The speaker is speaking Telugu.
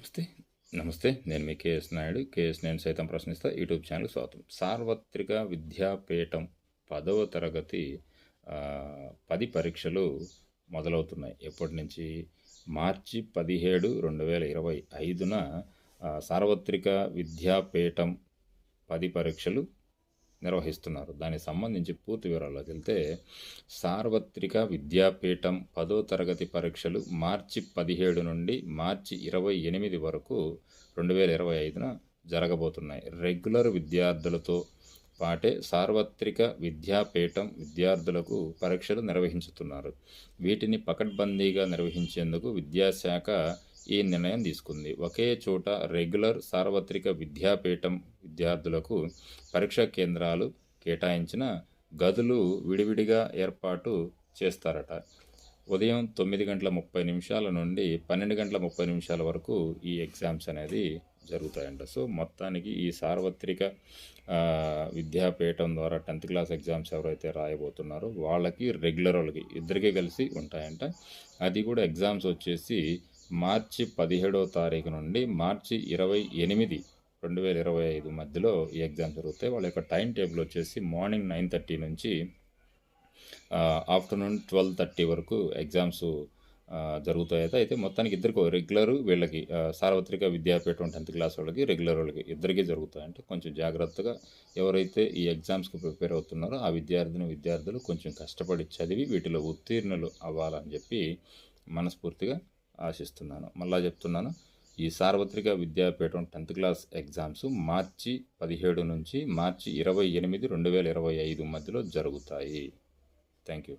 నమస్తే. నమస్తే. నేను మీ కేఎస్ నాయుడు. కేఎస్ నేను సైతం ప్రశ్నిస్తా యూట్యూబ్ ఛానల్‌కి స్వాగతం. సార్వత్రిక విద్యాపీఠం 10వ తరగతి 10 పరీక్షలు మొదలవుతున్నాయి. ఎప్పటి నుంచి? మార్చి 17, 2025న సార్వత్రిక విద్యాపీఠం 10 పరీక్షలు నిర్వహిస్తున్నారు. దానికి సంబంధించి పూర్తి వివరాల్లోకి వెళ్తే, సార్వత్రిక విద్యాపీఠం 10వ తరగతి పరీక్షలు మార్చి 17 నుండి మార్చి 28 వరకు 2025న జరగబోతున్నాయి. రెగ్యులర్ విద్యార్థులతో పాటే సార్వత్రిక విద్యాపీఠం విద్యార్థులకు పరీక్షలు నిర్వహించుతున్నారు. వీటిని పకడ్బందీగా నిర్వహించేందుకు విద్యాశాఖ ఈ నిర్ణయం తీసుకుంది. ఒకే చోట రెగ్యులర్, సార్వత్రిక విద్యాపీఠం విద్యార్థులకు పరీక్షా కేంద్రాలు కేటాయించిన గదులు విడివిడిగా ఏర్పాటు చేస్తారట. ఉదయం 9:30 నుండి 12:30 వరకు ఈ ఎగ్జామ్స్ అనేది జరుగుతాయంట. సో మొత్తానికి ఈ సార్వత్రిక విద్యాపీఠం ద్వారా 10th క్లాస్ ఎగ్జామ్స్ ఎవరైతే రాయబోతున్నారో వాళ్ళకి, రెగ్యులర్ వాళ్ళకి ఇద్దరికీ కలిసి ఉంటాయంట. అది కూడా ఎగ్జామ్స్ వచ్చేసి మార్చి 17వ తారీఖు నుండి మార్చి 28, 2025 మధ్యలో ఈ ఎగ్జామ్ జరుగుతాయి. వాళ్ళ యొక్క టైం టేబుల్ వచ్చేసి మార్నింగ్ 9:30 నుంచి ఆఫ్టర్నూన్ 12:30 వరకు ఎగ్జామ్స్ జరుగుతాయి. అయితే మొత్తానికి ఇద్దరికి, రెగ్యులర్ వీళ్ళకి, సార్వత్రిక విద్యాపీఠం 10th క్లాస్ వాళ్ళకి, రెగ్యులర్ వాళ్ళకి ఇద్దరికీ జరుగుతాయంటే కొంచెం జాగ్రత్తగా ఎవరైతే ఈ ఎగ్జామ్స్కి ప్రిపేర్ అవుతున్నారో ఆ విద్యార్థులు కొంచెం కష్టపడి చదివి వీటిలో ఉత్తీర్ణులు అవ్వాలని చెప్పి మనస్ఫూర్తిగా ఆశిస్తున్నాను. మళ్ళా చెప్తున్నాను, ఈ సార్వత్రిక విద్యాపీఠం 10th క్లాస్ ఎగ్జామ్స్ మార్చి 17 నుంచి మార్చి 28, 2025 మధ్యలో జరుగుతాయి. Thank you.